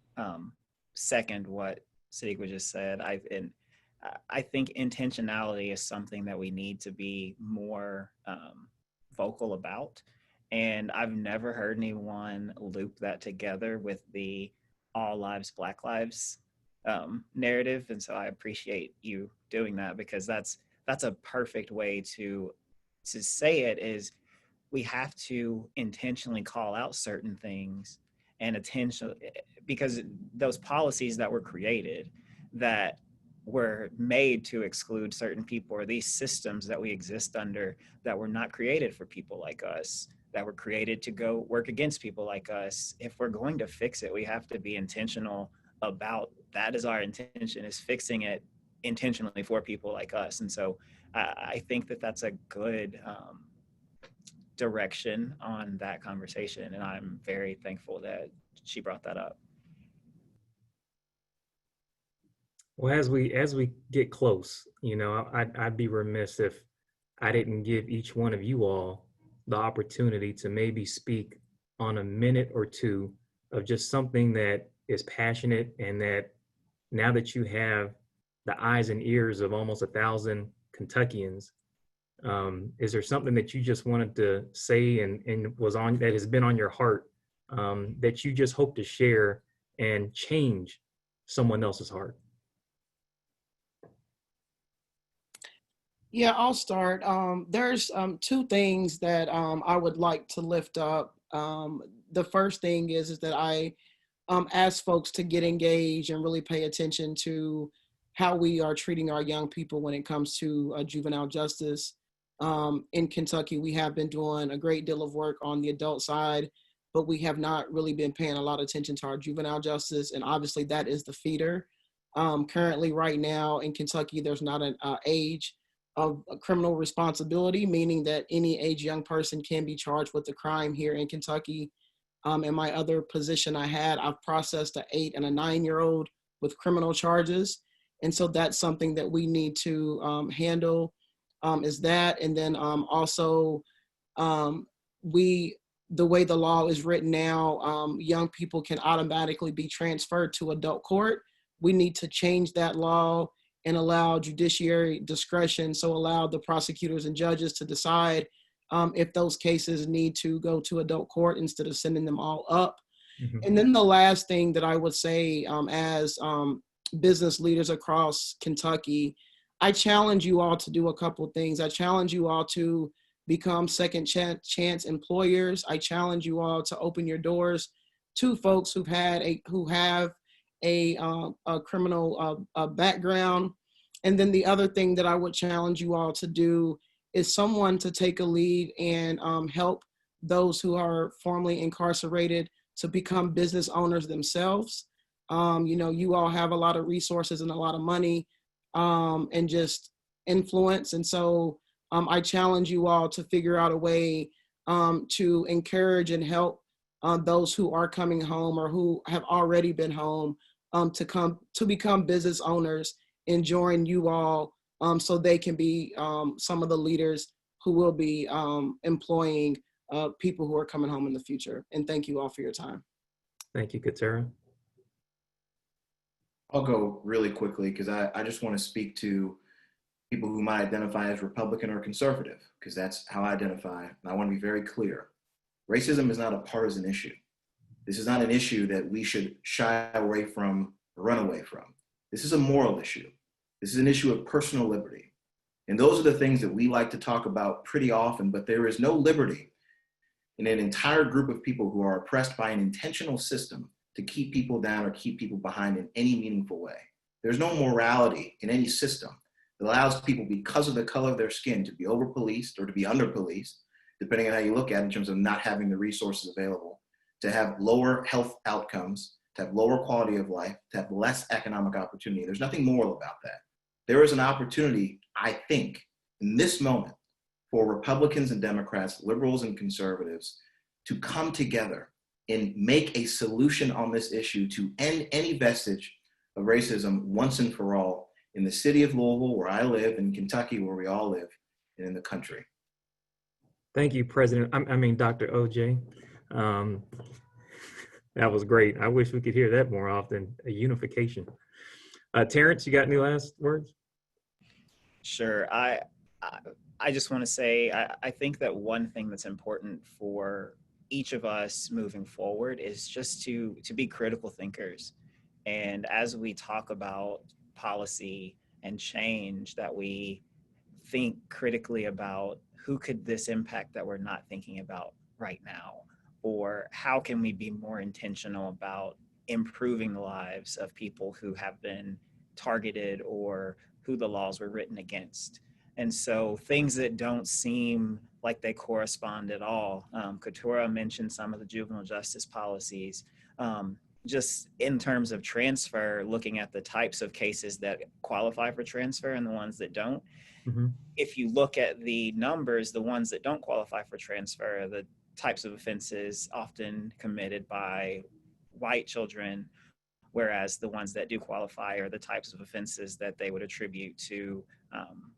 Speaker 6: second what Sadiqa just said, I think intentionality is something that we need to be more vocal about. And I've never heard anyone loop that together with the all lives, Black lives narrative. And so I appreciate you doing that, because that's a perfect way to say it, is we have to intentionally call out certain things and because those policies that were created that were made to exclude certain people, or these systems that we exist under that were not created for people like us, that were created to go work against people like us. If we're going to fix it, we have to be intentional about that. Is our intention, is fixing it intentionally for people like us. And so I think that that's a good direction on that conversation. And I'm very thankful that she brought that up.
Speaker 2: Well, as we get close, I'd be remiss if I didn't give each one of you all the opportunity to maybe speak on a minute or two of just something that is passionate, and that now that you have the eyes and ears of almost 1,000 Kentuckians, is there something that you just wanted to say and was on that has been on your heart, that you just hope to share and change someone else's heart?
Speaker 4: Yeah, I'll start. There's two things that I would like to lift up. The first thing is that I ask folks to get engaged and really pay attention to how we are treating our young people when it comes to juvenile justice. In Kentucky, we have been doing a great deal of work on the adult side, but we have not really been paying a lot of attention to our juvenile justice, and obviously that is the feeder. Currently, right now in Kentucky, there's not an age of criminal responsibility, meaning that any age young person can be charged with a crime here in Kentucky. In my other position I've processed an 8 and a 9-year-old with criminal charges. And so that's something that we need to handle, is that. And then also, the way the law is written now, young people can automatically be transferred to adult court. We need to change that law and allow judiciary discretion, so allow the prosecutors and judges to decide if those cases need to go to adult court instead of sending them all up.
Speaker 2: Mm-hmm.
Speaker 4: And then the last thing that I would say, as business leaders across Kentucky, I challenge you all to do a couple things. I challenge you all to become second chance employers. I challenge you all to open your doors to folks who have a criminal background. And then the other thing that I would challenge you all to do is someone to take a lead and help those who are formerly incarcerated to become business owners themselves. You all have a lot of resources and a lot of money and just influence. And so I challenge you all to figure out a way to encourage and help those who are coming home or who have already been home to become business owners and join you all, so they can be some of the leaders who will be employing people who are coming home in the future. And thank you all for your time.
Speaker 2: Thank you, Keturah.
Speaker 3: I'll go really quickly because I just want to speak to people who might identify as Republican or conservative, because that's how I identify. And I want to be very clear. Racism is not a partisan issue. This is not an issue that we should shy away from or run away from. This is a moral issue. This is an issue of personal liberty. And those are the things that we like to talk about pretty often, but there is no liberty in an entire group of people who are oppressed by an intentional system to keep people down or keep people behind in any meaningful way. There's no morality in any system that allows people, because of the color of their skin, to be over-policed or to be under-policed, depending on how you look at it, in terms of not having the resources available, to have lower health outcomes, to have lower quality of life, to have less economic opportunity. There's nothing moral about that. There is an opportunity, I think, in this moment for Republicans and Democrats, liberals and conservatives, to come together and make a solution on this issue to end any vestige of racism once and for all in the city of Louisville, where I live, in Kentucky, where we all live, and in the country.
Speaker 2: Thank you, President. Dr. OJ. That was great. I wish we could hear that more often, a unification. Terrance, you got any last words?
Speaker 6: Sure. I just want to say, I think that one thing that's important for each of us moving forward is just to be critical thinkers. And as we talk about policy and change, that we think critically about who could this impact that we're not thinking about right now, or how can we be more intentional about improving the lives of people who have been targeted or who the laws were written against. And so things that don't seem like they correspond at all. Keturah mentioned some of the juvenile justice policies. Just in terms of transfer, looking at the types of cases that qualify for transfer and the ones that don't.
Speaker 2: Mm-hmm.
Speaker 6: If you look at the numbers, the ones that don't qualify for transfer are the types of offenses often committed by white children whereas the ones that do qualify are the types of offenses that they would attribute to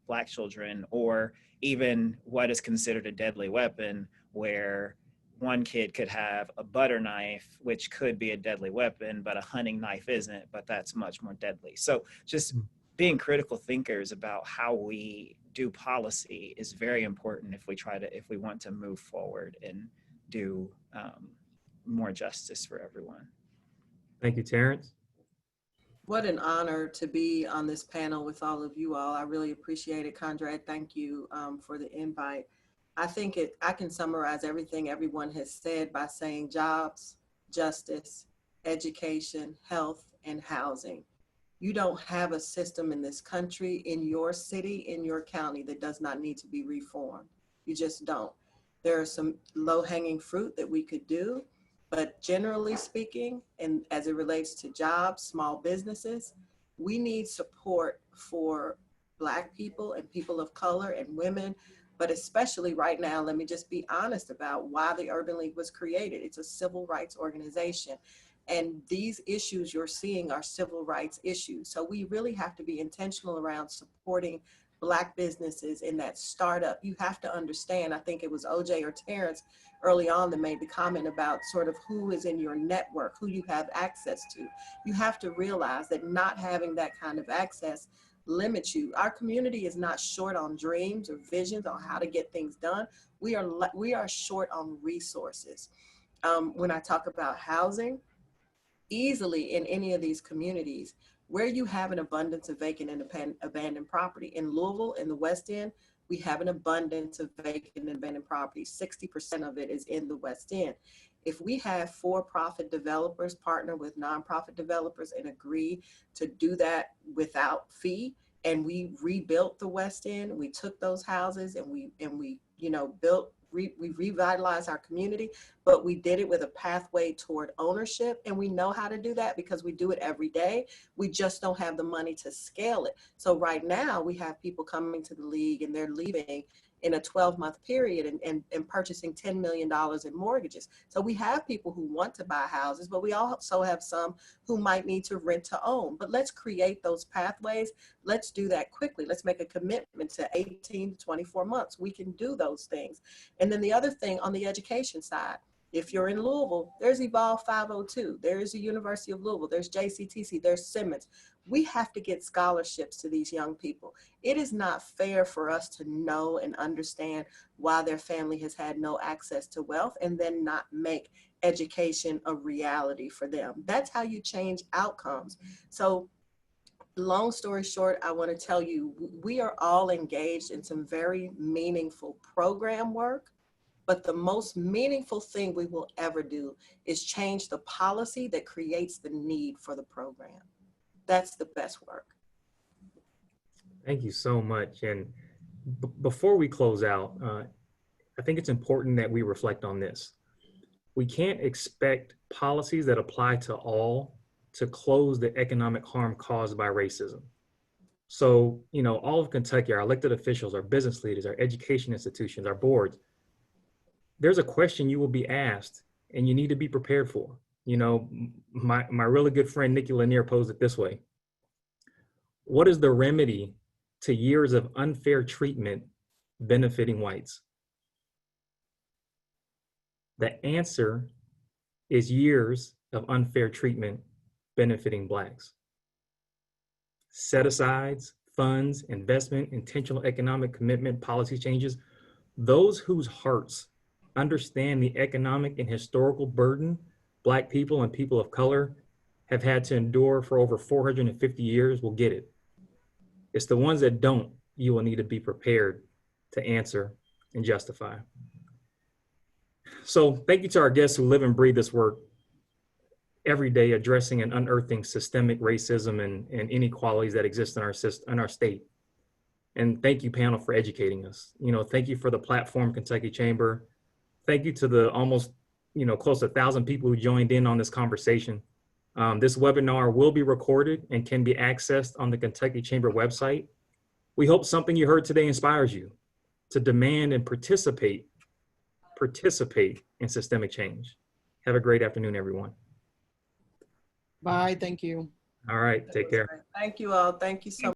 Speaker 6: Black children, or even what is considered a deadly weapon, where one kid could have a butter knife, which could be a deadly weapon, but a hunting knife isn't, but that's much more deadly. So just being critical thinkers about how we do policy is very important if we want to move forward and do more justice for everyone.
Speaker 2: Thank you, Terrance.
Speaker 5: What an honor to be on this panel with all of you all. I really appreciate it. Condrad, thank you for the invite. I think I can summarize everything everyone has said by saying jobs, justice, education, health, and housing. You don't have a system in this country, in your city, in your county that does not need to be reformed. You just don't. There are some low-hanging fruit that we could do, but generally speaking, and as it relates to jobs, small businesses, we need support for Black people and people of color and women, but especially right now, let me just be honest about why the Urban League was created. It's a civil rights organization. And these issues you're seeing are civil rights issues. So we really have to be intentional around supporting Black businesses in that startup. You have to understand, I think it was OJ or Terrance early on that made the comment about sort of who is in your network, who you have access to. You have to realize that not having that kind of access limits you. Our community is not short on dreams or visions on how to get things done. We are short on resources. When I talk about housing, easily in any of these communities where you have an abundance of vacant and abandoned property. In Louisville, in the West End, we have an abundance of vacant and abandoned property. 60% of it is in the West End. If we have for-profit developers partner with nonprofit developers and agree to do that without fee, and we rebuilt the West End, we took those houses and we we revitalized our community, but we did it with a pathway toward ownership. And we know how to do that because we do it every day. We just don't have the money to scale it. So right now we have people coming to the league and they're leaving in a 12-month period and purchasing $10 million in mortgages. So we have people who want to buy houses, but we also have some who might need to rent to own. But let's create those pathways. Let's do that quickly. Let's make a commitment to 18 to 24 months. We can do those things. And then the other thing on the education side, if you're in Louisville, there's Evolve 502, there's the University of Louisville, there's JCTC, there's Simmons. We have to get scholarships to these young people. It is not fair for us to know and understand why their family has had no access to wealth and then not make education a reality for them. That's how you change outcomes. So long story short, I want to tell you, we are all engaged in some very meaningful program work. But the most meaningful thing we will ever do is change the policy that creates the need for the program. That's the best work.
Speaker 2: Thank you so much. And before we close out, I think it's important that we reflect on this. We can't expect policies that apply to all to close the economic harm caused by racism. So, all of Kentucky, our elected officials, our business leaders, our education institutions, our boards, there's a question you will be asked and you need to be prepared for. My really good friend, Nikki Lanier, posed it this way. What is the remedy to years of unfair treatment benefiting whites? The answer is years of unfair treatment benefiting Blacks. Set-asides, funds, investment, intentional economic commitment, policy changes, those whose hearts understand the economic and historical burden Black people and people of color have had to endure for over 450 years will get it. It's the ones that don't, you will need to be prepared to answer and justify. So thank you to our guests who live and breathe this work every day, addressing and unearthing systemic racism and inequalities that exist in our state. And thank you, panel, for educating us. Thank you for the platform, Kentucky Chamber. Thank you to the almost, close to 1,000 people who joined in on this conversation. This webinar will be recorded and can be accessed on the Kentucky Chamber website. We hope something you heard today inspires you to demand and participate in systemic change. Have a great afternoon, everyone.
Speaker 4: Bye. Thank you.
Speaker 2: All right, take care.
Speaker 5: Thank you all. Thank you so much.